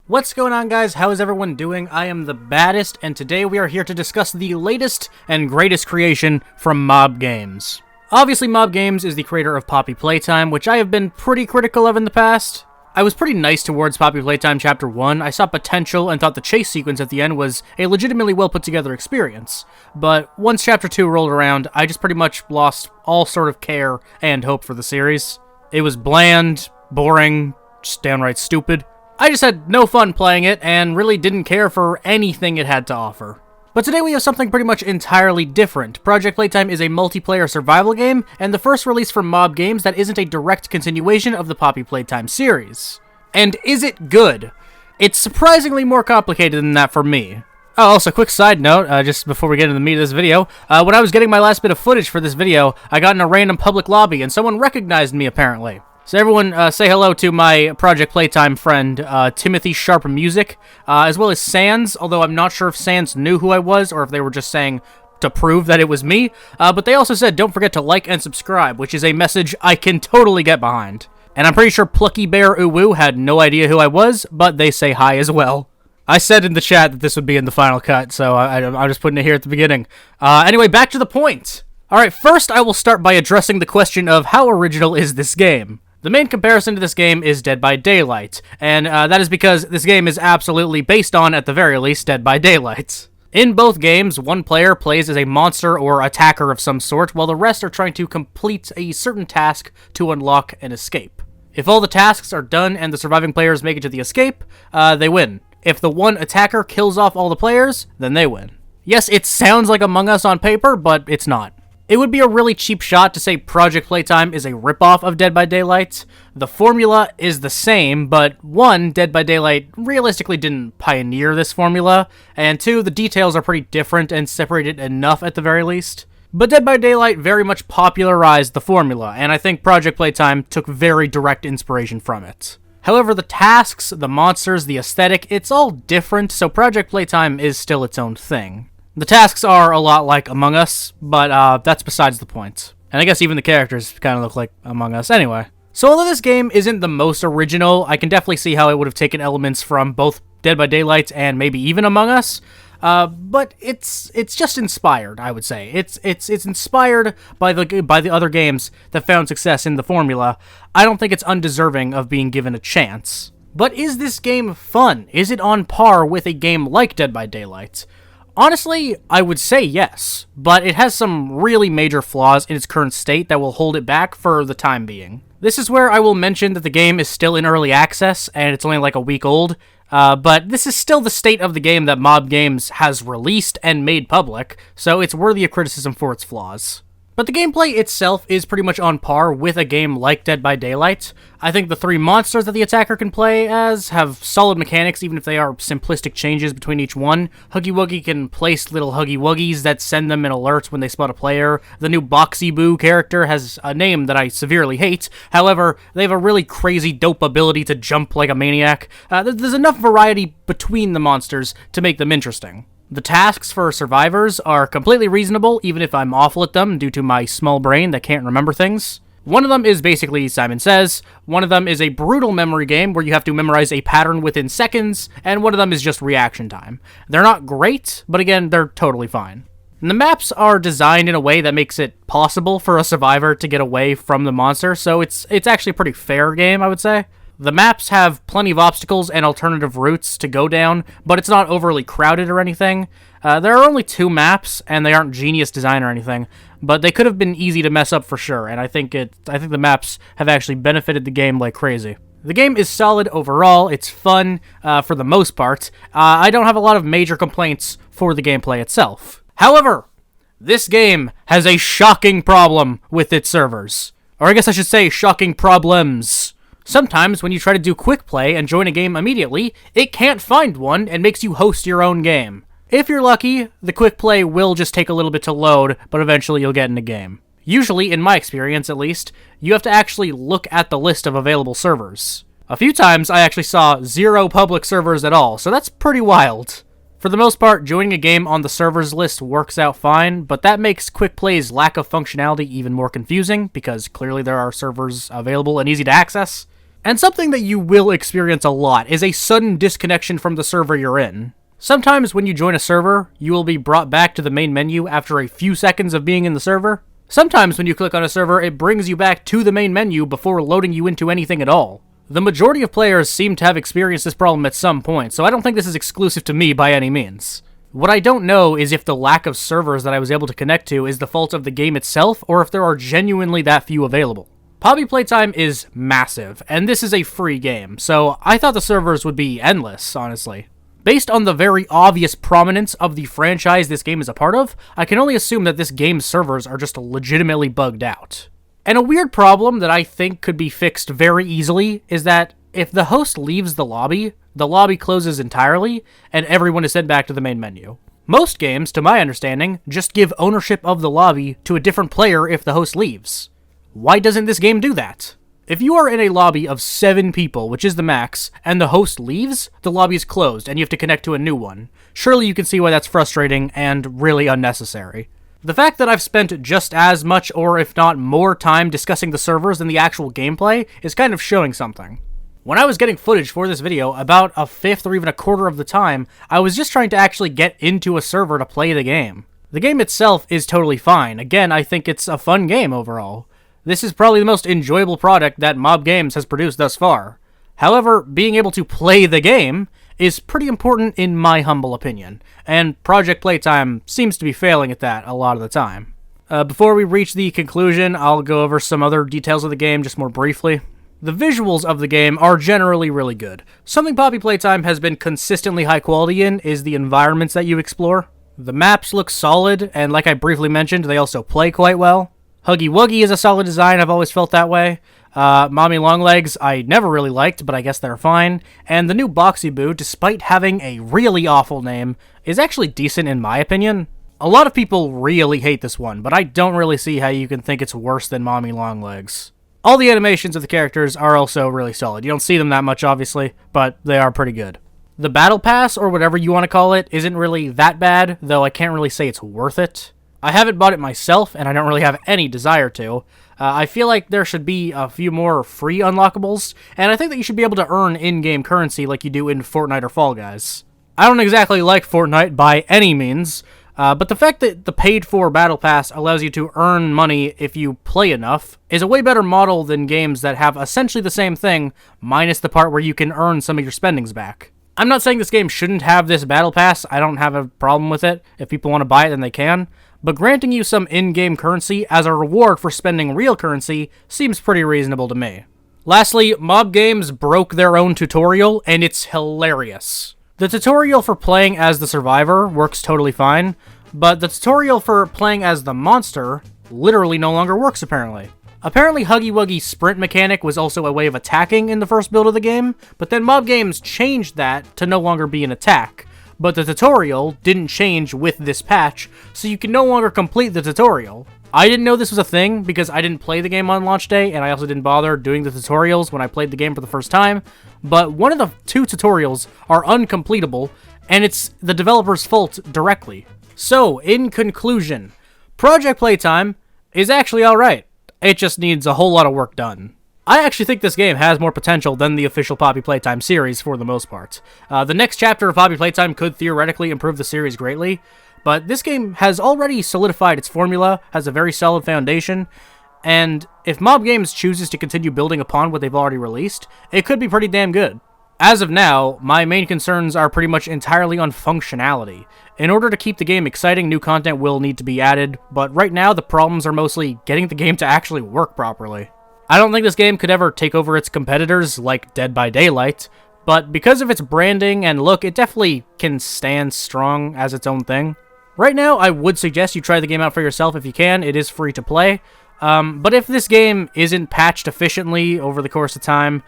What's going on, guys? How is everyone doing? I am the baddest, and today we are here to discuss the latest and greatest creation from Mob Games. Obviously, Mob Games is the creator of Poppy Playtime, which I have been pretty critical of in the past. I was pretty nice towards Poppy Playtime Chapter 1. I saw potential and thought the chase sequence at the end was a legitimately well put together experience. But once Chapter 2 rolled around, I just pretty much lost all sort of care and hope for the series. It was bland, boring, just downright stupid. I just had no fun playing it, and really didn't care for anything it had to offer. But today we have something pretty much entirely different. Project Playtime is a multiplayer survival game, and the first release from Mob Games that isn't a direct continuation of the Poppy Playtime series. And is it good? It's surprisingly more complicated than that for me. Oh, also, quick side note, just before we get into the meat of this video, when I was getting my last bit of footage for this video, I got in a random public lobby, and someone recognized me, apparently. So everyone, say hello to my Project Playtime friend, Timothy Sharp Music, as well as Sans, although I'm not sure if Sans knew who I was, or if they were just saying to prove that it was me, but they also said don't forget to like and subscribe, which is a message I can totally get behind. And I'm pretty sure Plucky Bear Uwu had no idea who I was, but they say hi as well. I said in the chat that this would be in the final cut, so I'm just putting it here at the beginning. Anyway, back to the point. Alright, first I will start by addressing the question of how original is this game? The main comparison to this game is Dead by Daylight, and that is because this game is absolutely based on, at the very least, Dead by Daylight. In both games, one player plays as a monster or attacker of some sort, while the rest are trying to complete a certain task to unlock an escape. If all the tasks are done and the surviving players make it to the escape, they win. If the one attacker kills off all the players, then they win. Yes, it sounds like Among Us on paper, but it's not. It would be a really cheap shot to say Project Playtime is a ripoff of Dead by Daylight. The formula is the same, but one, Dead by Daylight realistically didn't pioneer this formula, and two, the details are pretty different and separated enough at the very least. But Dead by Daylight very much popularized the formula, and I think Project Playtime took very direct inspiration from it. However, the tasks, the monsters, the aesthetic, it's all different, so Project Playtime is still its own thing. The tasks are a lot like Among Us, but that's besides the point. And I guess even the characters kind of look like Among Us anyway. So although this game isn't the most original, I can definitely see how it would have taken elements from both Dead by Daylight and maybe even Among Us. But it's just inspired, I would say. It's inspired by the other games that found success in the formula. I don't think it's undeserving of being given a chance. But is this game fun? Is it on par with a game like Dead by Daylight? Honestly, I would say yes, but it has some really major flaws in its current state that will hold it back for the time being. This is where I will mention that the game is still in early access, and it's only like a week old, but this is still the state of the game that Mob Games has released and made public, so it's worthy of criticism for its flaws. But the gameplay itself is pretty much on par with a game like Dead by Daylight. I think the three monsters that the attacker can play as have solid mechanics, even if they are simplistic changes between each one. Huggy Wuggy can place little Huggy Wuggies that send them an alert when they spot a player. The new Boxy Boo character has a name that I severely hate. However, they have a really crazy dope ability to jump like a maniac. There's enough variety between the monsters to make them interesting. The tasks for survivors are completely reasonable, even if I'm awful at them due to my small brain that can't remember things. One of them is basically Simon Says, one of them is a brutal memory game where you have to memorize a pattern within seconds, and one of them is just reaction time. They're not great, but again, they're totally fine. And the maps are designed in a way that makes it possible for a survivor to get away from the monster, so it's actually a pretty fair game, I would say. The maps have plenty of obstacles and alternative routes to go down, but it's not overly crowded or anything. There are only 2 maps, and they aren't genius design or anything, but they could have been easy to mess up for sure, and I think the maps have actually benefited the game like crazy. The game is solid overall, it's fun for the most part. I don't have a lot of major complaints for the gameplay itself. However, this game has a shocking problem with its servers. Or I guess I should say shocking problems. Sometimes, when you try to do quick play and join a game immediately, it can't find one and makes you host your own game. If you're lucky, the quick play will just take a little bit to load, but eventually you'll get in a game. Usually, in my experience at least, you have to actually look at the list of available servers. A few times, I actually saw 0 public servers at all, so that's pretty wild. For the most part, joining a game on the servers list works out fine, but that makes quick play's lack of functionality even more confusing, because clearly there are servers available and easy to access. And something that you will experience a lot is a sudden disconnection from the server you're in. Sometimes when you join a server, you will be brought back to the main menu after a few seconds of being in the server. Sometimes when you click on a server, it brings you back to the main menu before loading you into anything at all. The majority of players seem to have experienced this problem at some point, so I don't think this is exclusive to me by any means. What I don't know is if the lack of servers that I was able to connect to is the fault of the game itself, or if there are genuinely that few available. Poppy Playtime is massive, and this is a free game, so I thought the servers would be endless, honestly. Based on the very obvious prominence of the franchise this game is a part of, I can only assume that this game's servers are just legitimately bugged out. And a weird problem that I think could be fixed very easily is that if the host leaves the lobby closes entirely, and everyone is sent back to the main menu. Most games, to my understanding, just give ownership of the lobby to a different player if the host leaves. Why doesn't this game do that? If you are in a lobby of 7 people, which is the max, and the host leaves, the lobby is closed, and you have to connect to a new one. Surely you can see why that's frustrating and really unnecessary. The fact that I've spent just as much, or if not more time discussing the servers than the actual gameplay is kind of showing something. When I was getting footage for this video, about a fifth or even a quarter of the time, I was just trying to actually get into a server to play the game. The game itself is totally fine. Again, I think it's a fun game overall. This is probably the most enjoyable product that Mob Games has produced thus far. However, being able to play the game is pretty important in my humble opinion, and Project Playtime seems to be failing at that a lot of the time. Before we reach the conclusion, I'll go over some other details of the game just more briefly. The visuals of the game are generally really good. Something Poppy Playtime has been consistently high quality in is the environments that you explore. The maps look solid, and like I briefly mentioned, they also play quite well. Huggy Wuggy is a solid design, I've always felt that way. Mommy Longlegs I never really liked, but I guess they're fine. And the new Boxy Boo, despite having a really awful name, is actually decent in my opinion. A lot of people really hate this one, but I don't really see how you can think it's worse than Mommy Longlegs. All the animations of the characters are also really solid. You don't see them that much, obviously, but they are pretty good. The Battle Pass, or whatever you want to call it, isn't really that bad, though I can't really say it's worth it. I haven't bought it myself, and I don't really have any desire to. I feel like there should be a few more free unlockables, and I think that you should be able to earn in-game currency like you do in Fortnite or Fall Guys. I don't exactly like Fortnite by any means, but the fact that the paid-for Battle Pass allows you to earn money if you play enough is a way better model than games that have essentially the same thing, minus the part where you can earn some of your spendings back. I'm not saying this game shouldn't have this Battle Pass, I don't have a problem with it. If people want to buy it, then they can. But granting you some in-game currency as a reward for spending real currency seems pretty reasonable to me. Lastly, Mob Games broke their own tutorial, and it's hilarious. The tutorial for playing as the survivor works totally fine, but the tutorial for playing as the monster literally no longer works apparently. Apparently Huggy Wuggy's sprint mechanic was also a way of attacking in the first build of the game, but then Mob Games changed that to no longer be an attack. But the tutorial didn't change with this patch, so you can no longer complete the tutorial. I didn't know this was a thing because I didn't play the game on launch day, and I also didn't bother doing the tutorials when I played the game for the first time, but one of the 2 tutorials are uncompletable, and it's the developer's fault directly. So, in conclusion, Project Playtime is actually alright. It just needs a whole lot of work done. I actually think this game has more potential than the official Poppy Playtime series for the most part. The next chapter of Poppy Playtime could theoretically improve the series greatly, but this game has already solidified its formula, has a very solid foundation, and if Mob Games chooses to continue building upon what they've already released, it could be pretty damn good. As of now, my main concerns are pretty much entirely on functionality. In order to keep the game exciting, new content will need to be added, but right now the problems are mostly getting the game to actually work properly. I don't think this game could ever take over its competitors like Dead by Daylight, but because of its branding and look, it definitely can stand strong as its own thing. Right now, I would suggest you try the game out for yourself if you can. It is free to play. But if this game isn't patched efficiently over the course of time,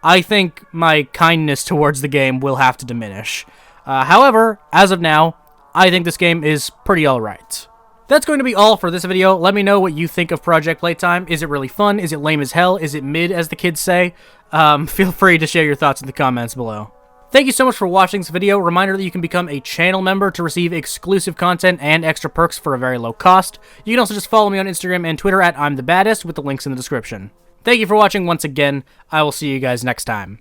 I think my kindness towards the game will have to diminish. However, as of now, I think this game is pretty alright. That's going to be all for this video. Let me know what you think of Project Playtime. Is it really fun? Is it lame as hell? Is it mid, as the kids say? Feel free to share your thoughts in the comments below. Thank you so much for watching this video. Reminder that you can become a channel member to receive exclusive content and extra perks for a very low cost. You can also just follow me on Instagram and Twitter at I'm the Baddest with the links in the description. Thank you for watching once again. I will see you guys next time.